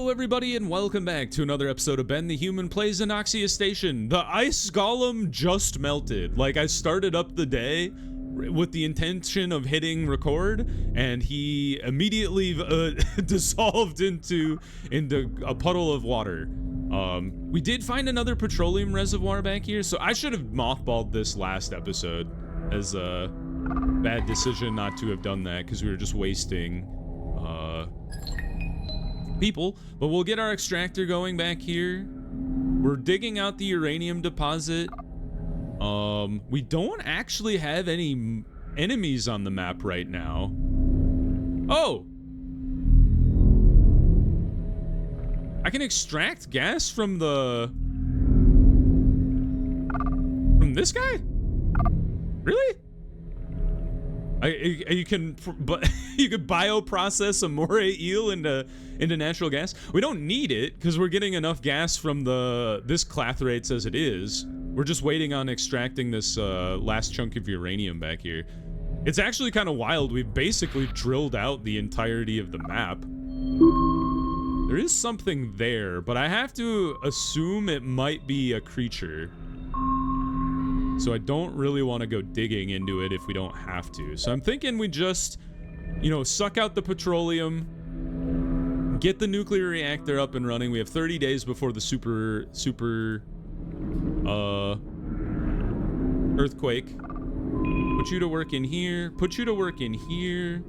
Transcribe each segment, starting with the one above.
Hello everybody and welcome back to another episode of Ben the Human Plays Anoxia Station. The ice golem just melted. Like, I started up the day with the intention of hitting record and he immediately dissolved into a puddle of water. We did find another petroleum reservoir back here, so I should have mothballed this last episode. As a bad decision not to have done that because we were just wasting people. But we'll get our extractor going back here. We're digging out the uranium deposit. We don't actually have any enemies on the map right now. Oh! I can extract gas from this guy? Really? You can bioprocess a moray eel into natural gas. We don't need it because we're getting enough gas from this clathrates as it is. We're just waiting on extracting this last chunk of uranium back here. It's actually kind of wild. We've basically drilled out the entirety of the map. There is something there, but I have to assume it might be a creature. So I don't really want to go digging into it if we don't have to. So I'm thinking we just, suck out the petroleum, get the nuclear reactor up and running. We have 30 days before the super earthquake. Put you to work in here. Put you to work in here.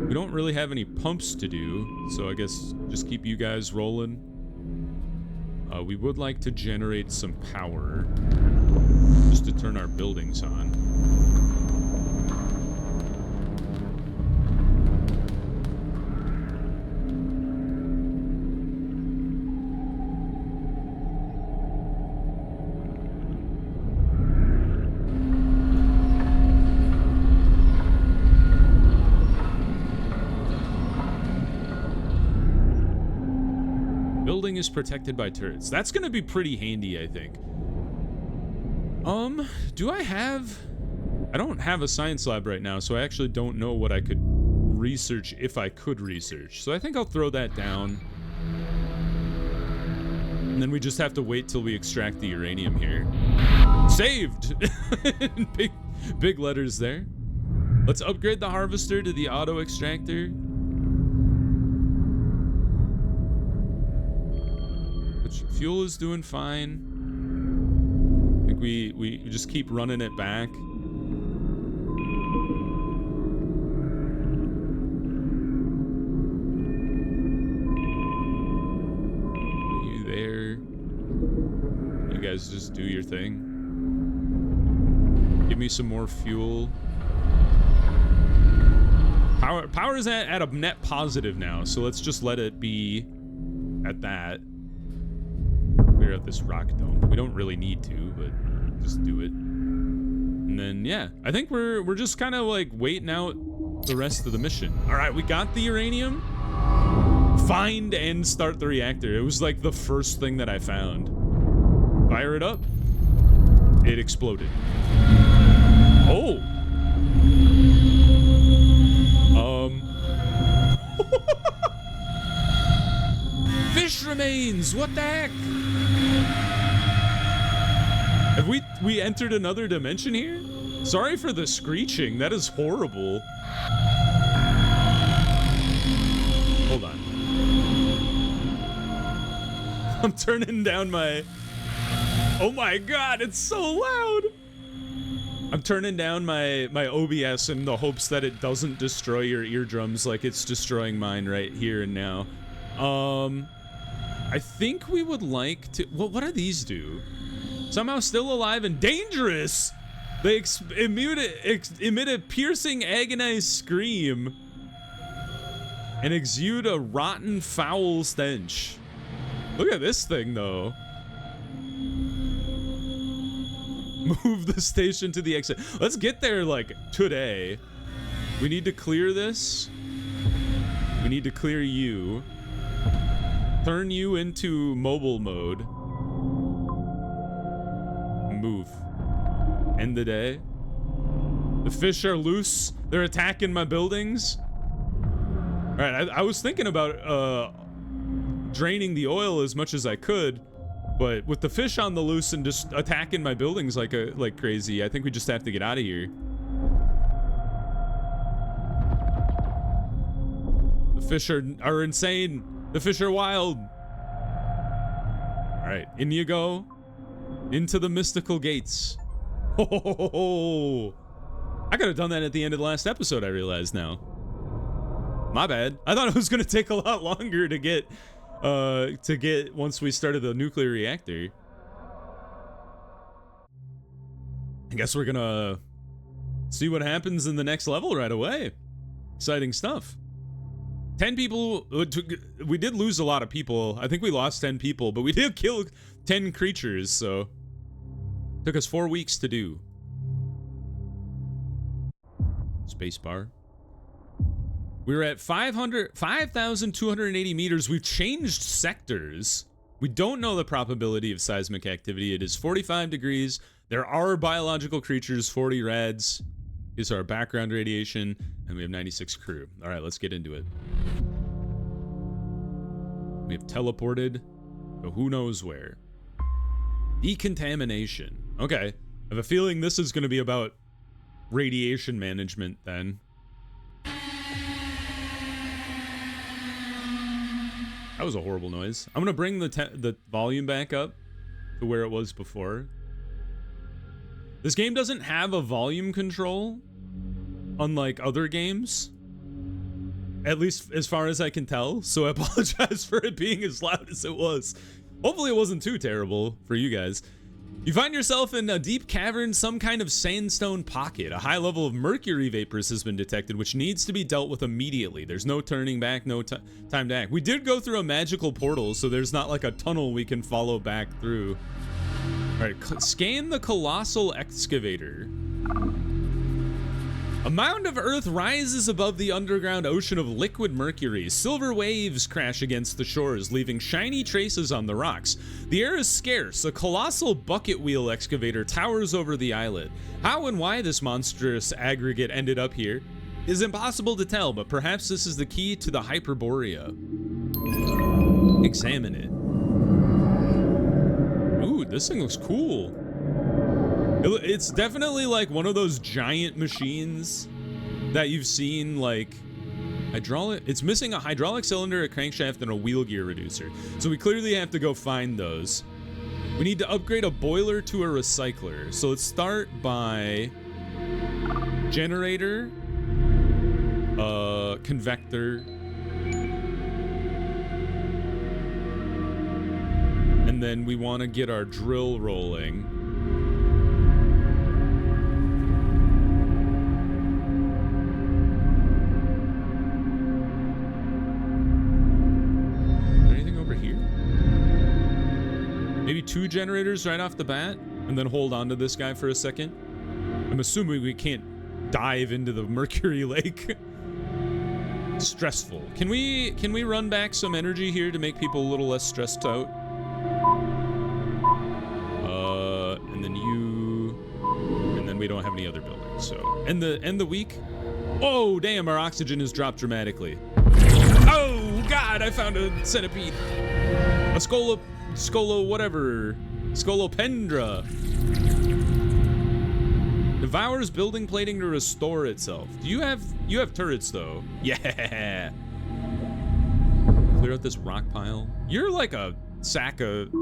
We don't really have any pumps to do, so I guess just keep you guys rolling. We would like to generate some power just to turn our buildings on. Building is protected by turrets. That's gonna be pretty handy, I think. Do I don't have a science lab right now, so I actually don't know what I could research if I could research. So I think I'll throw that down. And then we just have to wait till we extract the uranium here. Saved! big letters there. Let's upgrade the harvester to the auto extractor. Fuel is doing fine. I think we just keep running it back. You there. You guys just do your thing. Give me some more fuel. Power is at a net positive now, so let's just let it be at that. Clear out this rock dome. We don't really need to, but just do it. And then, yeah, I think we're just kind of like waiting out the rest of the mission. All right, we got the uranium. Find and start the reactor. It was like the first thing that I found. Fire it up. It exploded. Oh. Fish remains. What the heck? Have we entered another dimension here? Sorry for the screeching. That is horrible. Hold on. I'm turning down my... Oh my god, it's so loud! I'm turning down my OBS in the hopes that it doesn't destroy your eardrums like it's destroying mine right here and now. I think we would like to... Well, what do these do? Somehow still alive and dangerous! They emit a piercing, agonized scream and exude a rotten, foul stench. Look at this thing, though. Move the station to the exit. Let's get there, like, today. We need to clear this. We need to clear you. Turn you into mobile mode. Move. End the day. The fish are loose. They're attacking my buildings. All right, I was thinking about draining the oil as much as I could, but with the fish on the loose and just attacking my buildings like crazy, I think we just have to get out of here. The fish are insane. The fish are wild. All right, in you go. Into the mystical gates. Oh, I could have done that at the end of the last episode, I realize now. My bad. I thought it was going to take a lot longer to get once we started the nuclear reactor. I guess we're gonna see what happens in the next level right away. Exciting stuff. 10 people. We did lose a lot of people. I think we lost 10 people, but we did kill 10 creatures, so took us 4 weeks to do. Spacebar. We were at 5,280 meters. We've changed sectors. We don't know the probability of seismic activity. It is 45 degrees. There are biological creatures, 40 rads. Is our background radiation, and we have 96 crew. All right, let's get into it. We have teleported to who knows where. Decontamination. Okay, I have a feeling this is going to be about radiation management then. That was a horrible noise. I'm gonna bring the volume back up to where it was before. This game doesn't have a volume control, unlike other games. At least as far as I can tell, so I apologize for it being as loud as it was. Hopefully it wasn't too terrible for you guys. You find yourself in a deep cavern, some kind of sandstone pocket. A high level of mercury vapors has been detected, which needs to be dealt with immediately. There's no turning back, no time to act. We did go through a magical portal, so there's not like a tunnel we can follow back through. All right, scan the colossal excavator. A mound of earth rises above the underground ocean of liquid mercury. Silver waves crash against the shores, leaving shiny traces on the rocks. The air is scarce. A colossal bucket wheel excavator towers over the islet. How and why this monstrous aggregate ended up here is impossible to tell, but perhaps this is the key to the Hyperborea. Examine it. Ooh, this thing looks cool. It's definitely like one of those giant machines that you've seen, like hydraulic. It's missing a hydraulic cylinder, a crankshaft, and a wheel gear reducer. So we clearly have to go find those. We need to upgrade a boiler to a recycler. So let's start by generator, convector, and then we want to get our drill rolling. Maybe 2 generators right off the bat, and then hold on to this guy for a second. I'm assuming we can't dive into the mercury lake. Stressful. Can we run back some energy here to make people a little less stressed out? And then you, and then we don't have any other buildings. So end the week. Oh damn! Our oxygen has dropped dramatically. Oh god! I found a centipede. A Scolopendra. Devours building plating to restore itself. You have turrets though. Yeah. Clear out this rock pile. You're like a sack of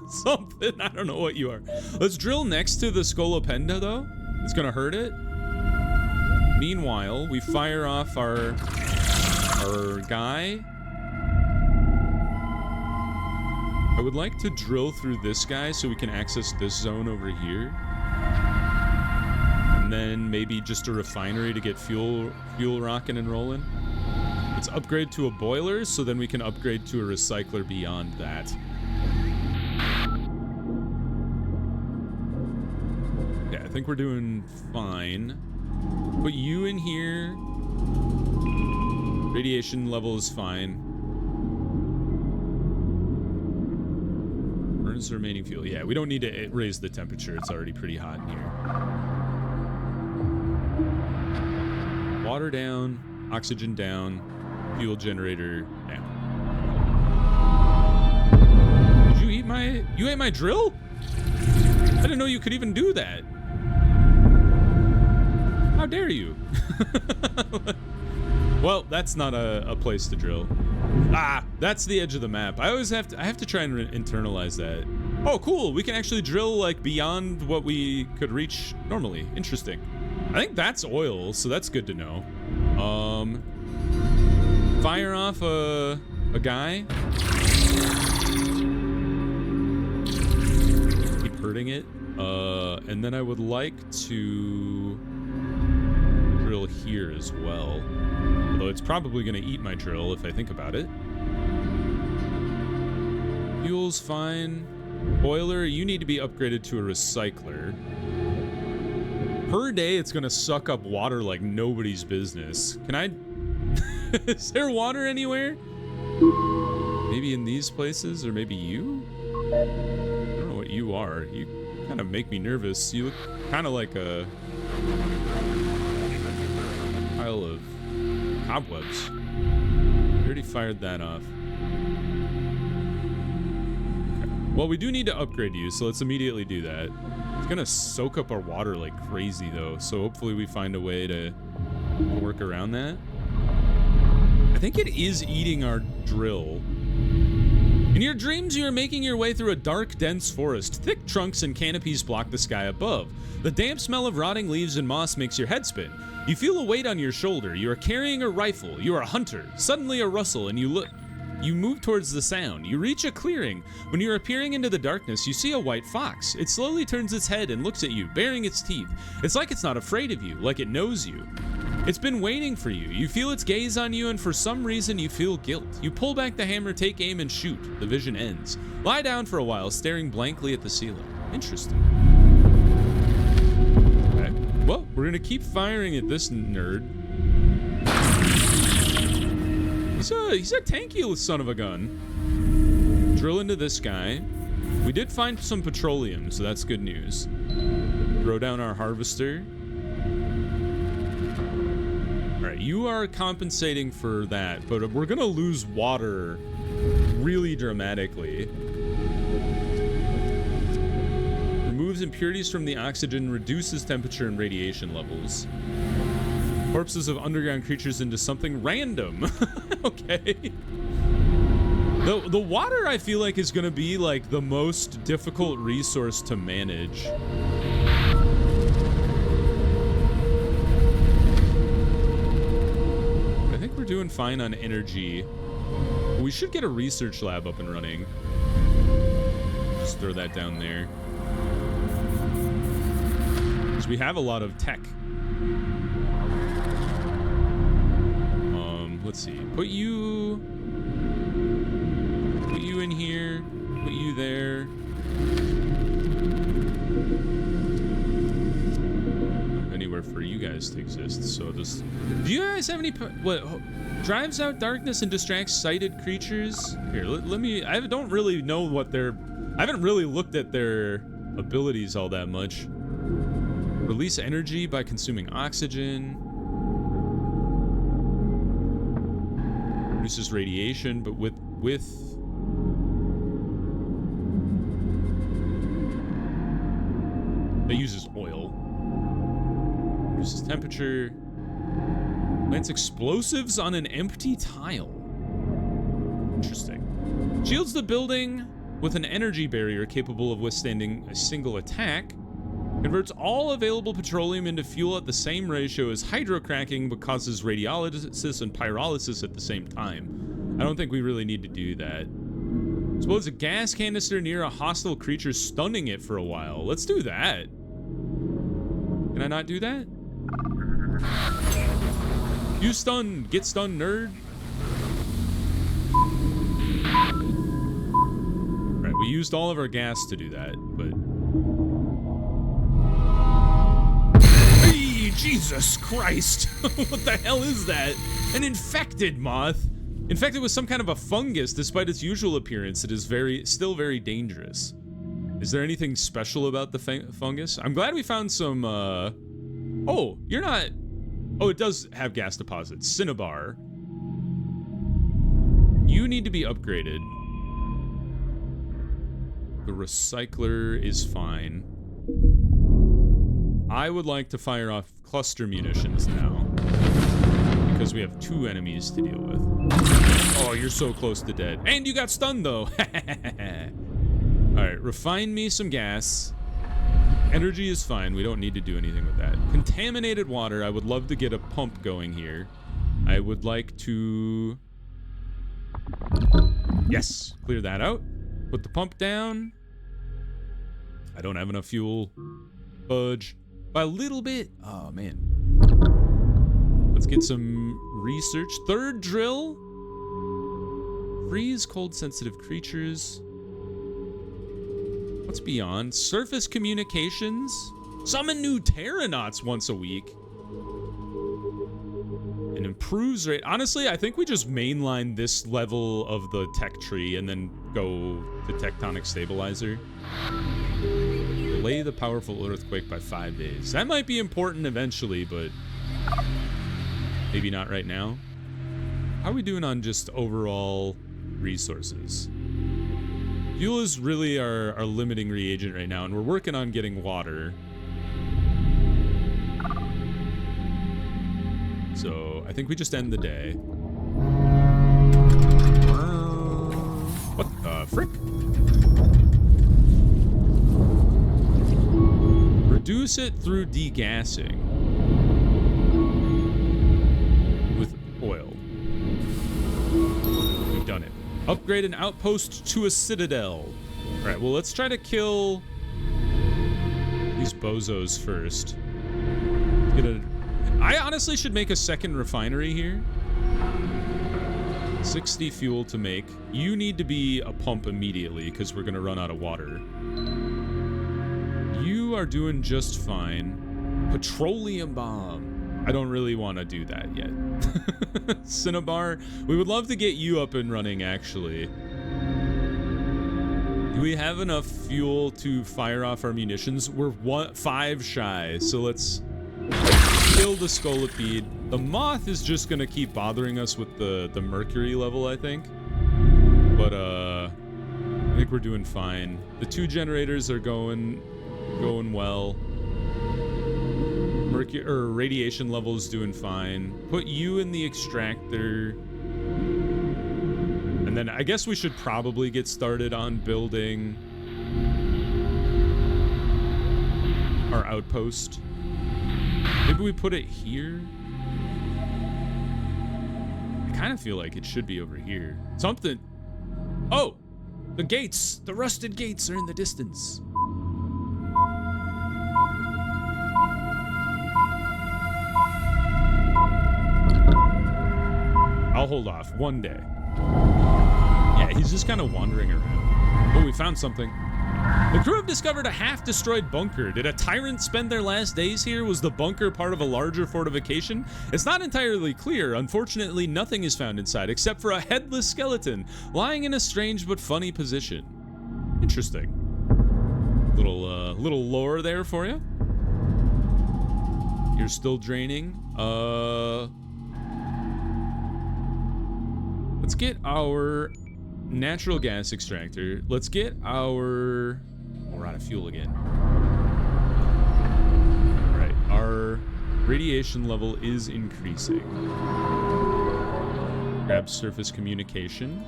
something. I don't know what you are. Let's drill next to the Scolopendra though. It's gonna hurt it. Meanwhile, we fire off our guy. I would like to drill through this guy so we can access this zone over here. And then maybe just a refinery to get fuel rocking and rolling. Let's upgrade to a boiler so then we can upgrade to a recycler beyond that. Yeah, I think we're doing fine. Put you in here. Radiation level is fine. Burns the remaining fuel. Yeah, we don't need to raise the temperature. It's already pretty hot in here. Water down. Oxygen down. fuel generator now. Did you eat my... You ate my drill? I didn't know you could even do that. How dare you? Well, that's not a place to drill. Ah, that's the edge of the map. I have to try and internalize that. Oh, cool. We can actually drill like beyond what we could reach normally. Interesting. I think that's oil, so that's good to know. Fire off a guy. Keep hurting it. And then I would like to drill here as well. Although it's probably going to eat my drill if I think about it. Fuel's fine. Boiler, you need to be upgraded to a recycler. Per day, it's going to suck up water like nobody's business. Can I... Is there water anywhere? Maybe in these places, or maybe you? I don't know what you are. You kind of make me nervous. You look kind of like a pile of cobwebs. I already fired that off. Okay. Well, we do need to upgrade you, so let's immediately do that. It's gonna soak up our water like crazy, though, so hopefully we find a way to work around that. I think it is eating our drill. In your dreams, you are making your way through a dark, dense forest. Thick trunks and canopies block the sky above. The damp smell of rotting leaves and moss makes your head spin. You feel a weight on your shoulder. You are carrying a rifle. You are a hunter. Suddenly a rustle, and you look. You move towards the sound. You reach a clearing. When you are peering into the darkness, you see a white fox. It slowly turns its head and looks at you, baring its teeth. It's like it's not afraid of you, like it knows you. It's been waiting for you. You feel its gaze on you, and for some reason you feel guilt. You pull back the hammer, take aim, and shoot. The vision ends. Lie down for a while, staring blankly at the ceiling. Interesting. Okay. Well, we're gonna keep firing at this nerd. He's a tanky son of a gun. Drill into this guy. We did find some petroleum, so that's good news. Throw down our harvester. Alright, you are compensating for that, but we're gonna lose water really dramatically. Removes impurities from the oxygen, reduces temperature and radiation levels. Corpses of underground creatures into something random. Okay. The water, I feel like, is gonna be like the most difficult resource to manage. I think we're doing fine on energy. We should get a research lab up and running. Just throw that down there. Because we have a lot of tech. Let's see. Put you in here. Put you there. Anywhere for you guys to exist. So just. Do you guys have any? What drives out darkness and distracts sighted creatures? Here, let me. I don't really know what their. I haven't really looked at their abilities all that much. Release energy by consuming oxygen. Reduces radiation, but with it uses oil. Reduces temperature. Plants explosives on an empty tile. Interesting. Shields the building with an energy barrier capable of withstanding a single attack. Converts all available petroleum into fuel at the same ratio as hydrocracking, but causes radiolysis and pyrolysis at the same time. I don't think we really need to do that. Explodes a gas canister near a hostile creature, stunning it for a while. Let's do that. Can I not do that? You stunned. Get stunned, nerd. Right, we used all of our gas to do that, but... Jesus Christ! What the hell is that? An infected moth. Infected with some kind of a fungus, despite its usual appearance, it is still very dangerous. Is there anything special about the fungus? I'm glad we found some, Oh, you're not... Oh, it does have gas deposits. Cinnabar. You need to be upgraded. The recycler is fine. I would like to fire off cluster munitions now, because we have 2 enemies to deal with. Oh, you're so close to dead. And you got stunned, though. Alright, refine me some gas. Energy is fine. We don't need to do anything with that. Contaminated water. I would love to get a pump going here. I would like to... Yes, clear that out. Put the pump down. I don't have enough fuel. Fudge. By a little bit. Oh, man. Let's get some research. 3rd drill. Freeze cold sensitive creatures. What's beyond? Surface communications. Summon new Terranauts once a week. And improves rate. Honestly, I think we just mainline this level of the tech tree and then go to tectonic stabilizer. Delay the powerful earthquake by 5 days. That might be important eventually, but maybe not right now. How are we doing on just overall resources? Fuel is really our limiting reagent right now, and we're working on getting water. So I think we just end the day. What the frick? Reduce it through degassing with oil. We've done it. Upgrade an outpost to a citadel. All right, well, let's try to kill these bozos first. I honestly should make a second refinery here. 60 fuel to make. You need to be a pump immediately because we're going to run out of water. You are doing just fine. Petroleum bomb. I don't really want to do that yet. Cinnabar. We would love to get you up and running, actually. Do we have enough fuel to fire off our munitions? We're 5 shy, so let's kill the Scolipede. The moth is just going to keep bothering us with the mercury level, I think. But, I think we're doing fine. The 2 generators are going well. Radiation level is doing fine. Put you in the extractor. And then I guess we should probably get started on building our outpost. Maybe we put it here. I kind of feel like it should be over here. Something. Oh! The gates! The rusted gates are in the distance. I'll hold off one day. Yeah, he's just kind of wandering around. Oh, we found something. The crew have discovered a half-destroyed bunker. Did a tyrant spend their last days here? Was the bunker part of a larger fortification? It's not entirely clear. Unfortunately, nothing is found inside except for a headless skeleton lying in a strange but funny position. Interesting. Little lore there for you. You're still draining. Let's get our natural gas extractor. Let's get our... Oh, we're out of fuel again. All right, our radiation level is increasing. Grab surface communication.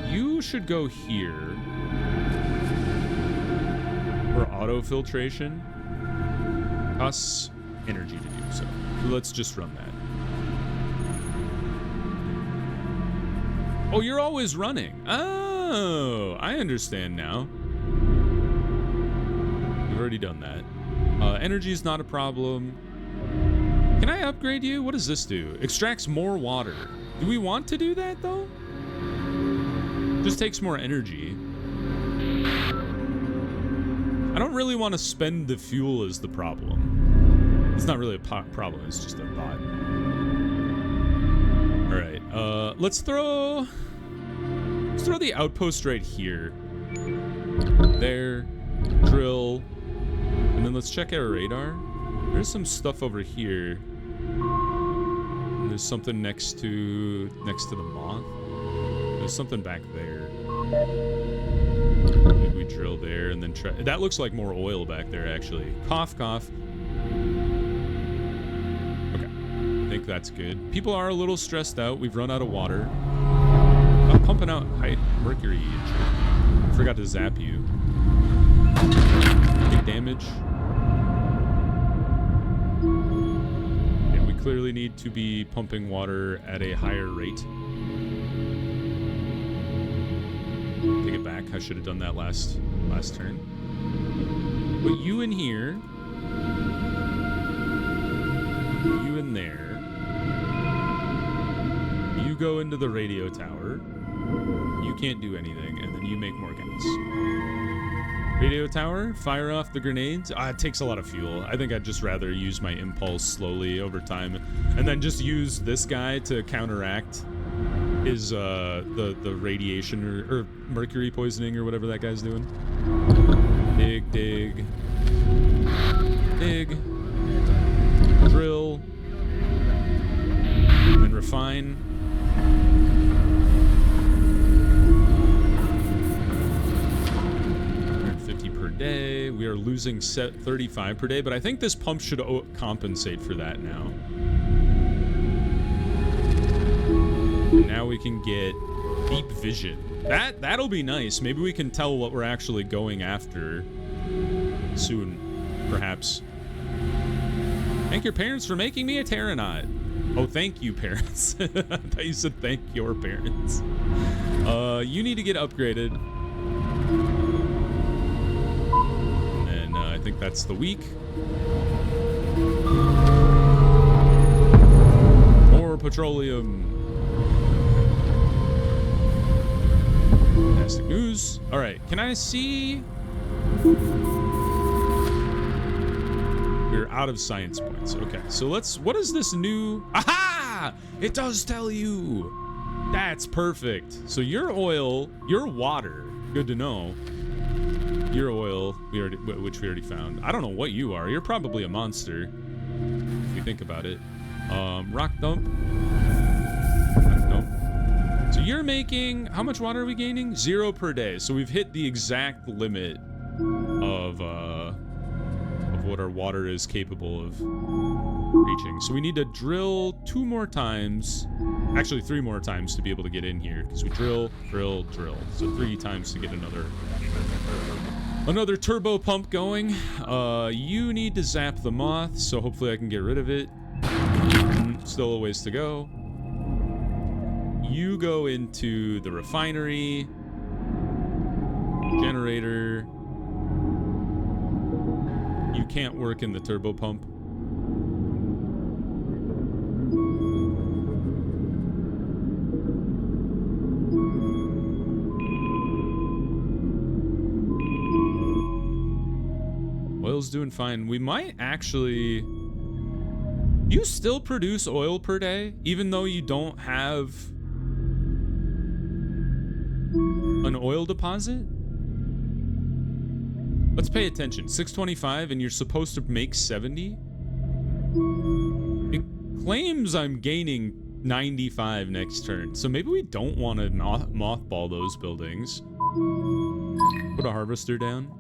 You should go here. For auto filtration. Costs energy to do so. So let's just run that. Oh, you're always running. Oh, I understand now. We've already done that. Energy is not a problem. Can I upgrade you? What does this do? Extracts more water. Do we want to do that, though? Just takes more energy. I don't really want to spend the fuel as the problem. It's not really a problem. It's just a thought. All right, let's throw the outpost right here. There, drill, and then let's check our radar. There's some stuff over here. And there's something next to the moth. there's something back there. Maybe we drill there and then try. That looks like more oil back there, actually. Cough, cough. Okay. I think that's good. People are a little stressed out. We've run out of water. I'm pumping out mercury. I forgot to zap you. Big damage. And we clearly need to be pumping water at a higher rate. Take it back. I should have done that last turn. Put you in here. You in there. You go into the radio tower. You can't do anything, and then you make more gas. Radio tower, fire off the grenades. It takes a lot of fuel. I think I'd just rather use my impulse slowly over time, and then just use this guy to counteract his the radiation or mercury poisoning or whatever that guy's doing. Dig, dig, dig, drill, and refine. 150 per day. We are losing 35 per day, but I think this pump should compensate for that now. Now we can get deep vision. That'll be nice. Maybe we can tell what we're actually going after soon, perhaps. Thank your parents for making me a Terranaut. Oh, thank you, parents. I thought you said thank your parents. You need to get upgraded. And I think that's the week. More petroleum. Fantastic news. All right, can I see? We're out of science points. Okay, so what is this new? Aha! It does tell you. That's perfect. So your oil, your water, good to know. Your oil, which we already found. I don't know what you are. You're probably a monster, if you think about it. Rock dump. Nope. So you're making, how much water are we gaining? 0 per day. So we've hit the exact limit of what our water is capable of reaching. So we need to drill 2 more times, actually 3 more times to be able to get in here, because we drill, drill, drill. So 3 times to get another turbo pump going. You need to zap the moth, so hopefully I can get rid of it. Still a ways to go. You go into the refinery, generator. You can't work in the turbo pump. Oil's doing fine. We might actually... You still produce oil per day, even though you don't have an oil deposit? Let's pay attention. 625, and you're supposed to make 70? It claims I'm gaining 95 next turn, so maybe we don't want to mothball those buildings. Put a harvester down.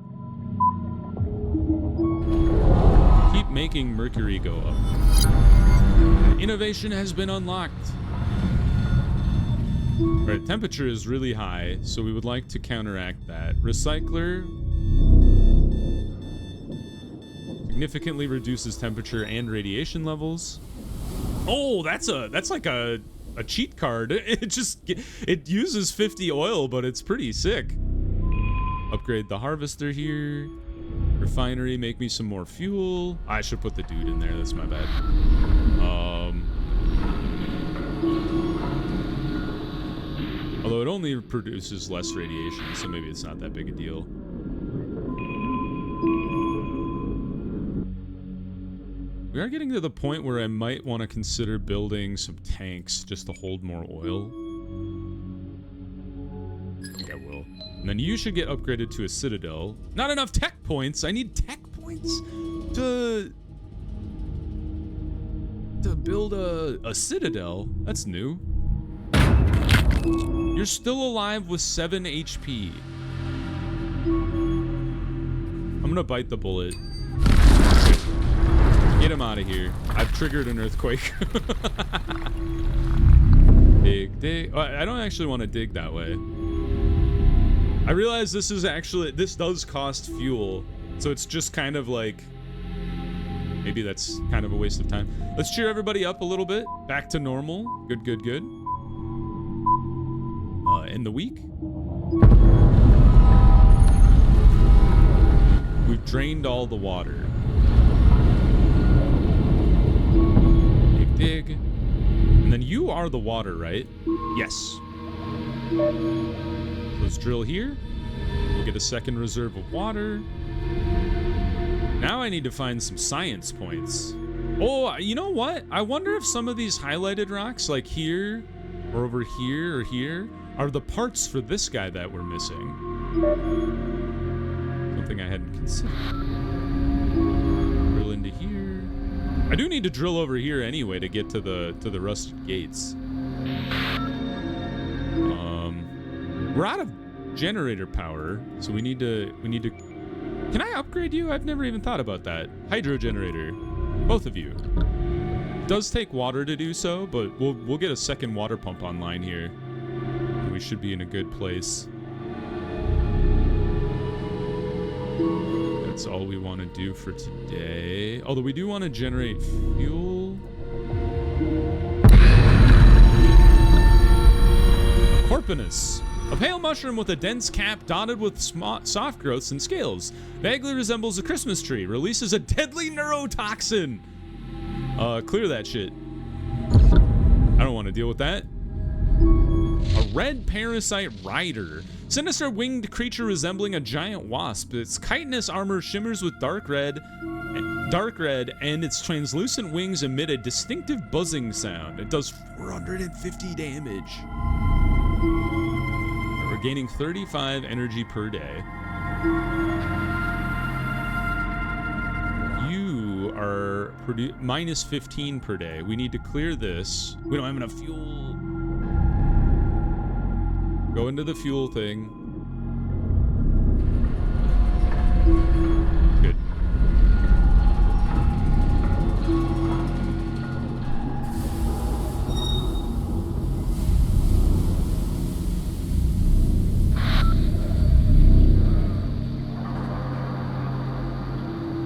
Keep making mercury go up. Innovation has been unlocked. Alright, temperature is really high, so we would like to counteract that. Recycler significantly reduces temperature and radiation levels. Oh, that's like a cheat card. It uses 50 oil, but it's pretty sick. Upgrade the harvester here. Refinery, make me some more fuel. I should put the dude in there. That's my bad. Although it only produces less radiation, so maybe it's not that big a deal. We are getting to the point where I might want to consider building some tanks just to hold more oil. I think I will. And then you should get upgraded to a citadel. Not enough tech points. I need tech points to build a citadel. That's new. You're still alive with 7 HP. I'm gonna bite the bullet. Get him out of here. I've triggered an earthquake. Dig. Oh, I don't actually want to dig that way. I realize this does cost fuel. So it's just kind of like, maybe that's kind of a waste of time. Let's cheer everybody up a little bit. Back to normal. Good. End the week. We've drained all the water. Dig. And then you are the water, right? Yes. So let's drill here. We'll get a second reserve of water. Now I need to find some science points. Oh, you know what? I wonder if some of these highlighted rocks, like here, or over here, or here, are the parts for this guy that we're missing. Something I hadn't considered. Drill into here. I do need to drill over here anyway to get to the rusted gates. We're out of generator power, so we need to. Can I upgrade you? I've never even thought about that. Hydro generator, both of you. It does take water to do so, but we'll get a second water pump online here. We should be in a good place. That's all we want to do for today. Although we do want to generate fuel. Corpinus. A pale mushroom with a dense cap dotted with soft growths and scales. Vaguely resembles a Christmas tree. Releases a deadly neurotoxin. Clear that shit. I don't want to deal with that. A red parasite rider. Sinister winged creature resembling a giant wasp. Its chitinous armor shimmers with dark red, and its translucent wings emit a distinctive buzzing sound. It does 450 damage. We're gaining 35 energy per day. You are minus 15 per day. We need to clear this. We don't have enough fuel. Go into the fuel thing. Good.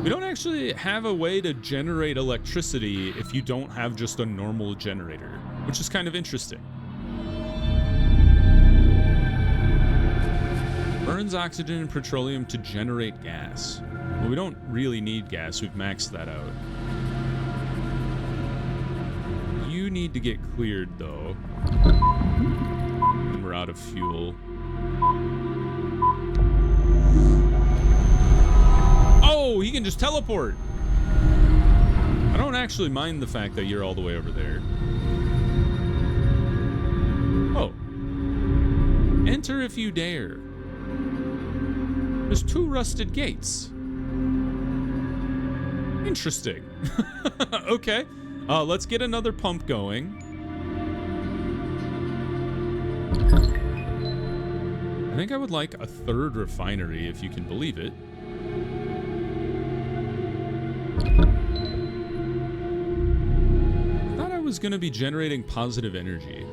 We don't actually have a way to generate electricity if you don't have just a normal generator, which is kind of interesting. Burns oxygen and petroleum to generate gas. Well, we don't really need gas. We've maxed that out. You need to get cleared, though. And we're out of fuel. Oh, he can just teleport. I don't actually mind the fact that you're all the way over there. Oh. Enter if you dare. There's 2 rusted gates. Interesting. Okay. Let's get another pump going. I think I would like a 3rd refinery, if you can believe it. I thought I was going to be generating positive energy.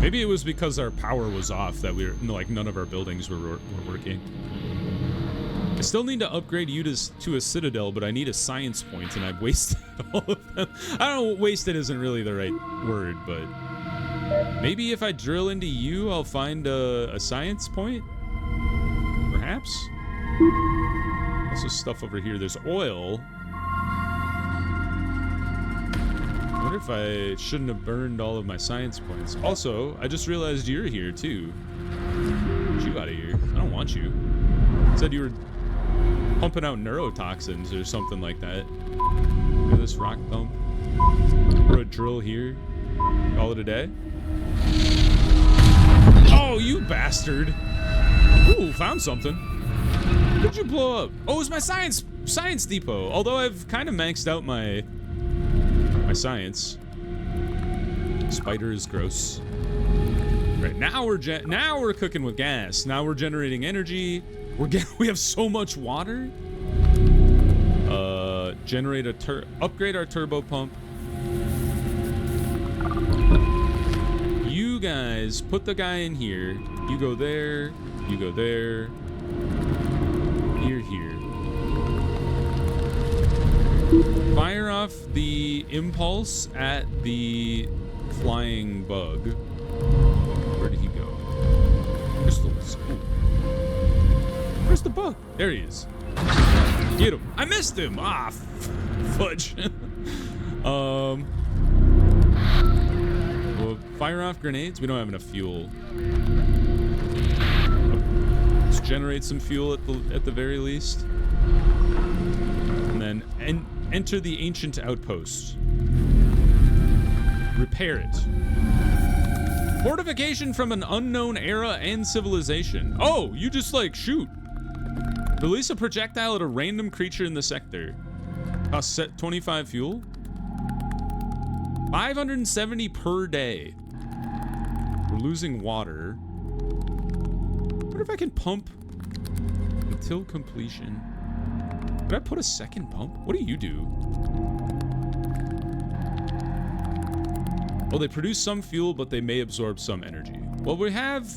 Maybe it was because our power was off that none of our buildings were working. I still need to upgrade you to a citadel, but I need a science point, and I've wasted all of them. I don't know, wasted isn't really the right word, but maybe if I drill into you, I'll find a science point? Perhaps? Also stuff over here. There's oil. I wonder if I shouldn't have burned all of my science points. Also, I just realized you're here, too. Get you out of here. I don't want you. Said you were pumping out neurotoxins or something like that. Look at this rock dump. Throw a drill here. Call it a day. Oh, you bastard. Ooh, found something. What did you blow up? Oh, it was my science depot. Although I've kind of maxed out my science. Spider is gross. Right, now we're cooking with gas. Now we're generating energy. We have so much water. Upgrade our turbo pump. You guys put the guy in here. You go there. You go there. Here. Fire off the impulse at the flying bug. Where did he go? Crystals. Ooh. Where's the bug? There he is. Get him. I missed him. Ah, fudge. Well, fire off grenades. We don't have enough fuel. Let's generate some fuel at the very least. And then enter the ancient outpost. Repair it. Fortification from an unknown era and civilization. Oh, you just like shoot. Release a projectile at a random creature in the sector. Set 25 fuel. 570 per day. We're losing water. What if I can pump until completion? Did I put a second pump? What do you do? Well, they produce some fuel, but they may absorb some energy. Well, we have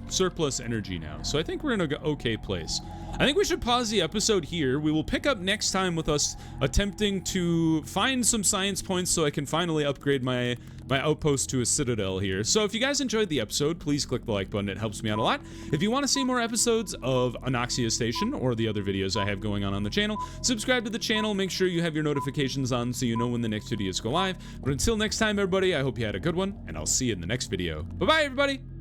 surplus energy now, so I think we're in an okay place. I think we should pause the episode here. We will pick up next time with us attempting to find some science points so I can finally upgrade my outpost to a citadel here. So if you guys enjoyed the episode, please click the like button. It helps me out a lot. If you want to see more episodes of Anoxia Station or the other videos I have going on the channel, subscribe to the channel. Make sure you have your notifications on so you know when the next videos go live. But until next time, everybody, I hope you had a good one, and I'll see you in the next video. Bye-bye, everybody!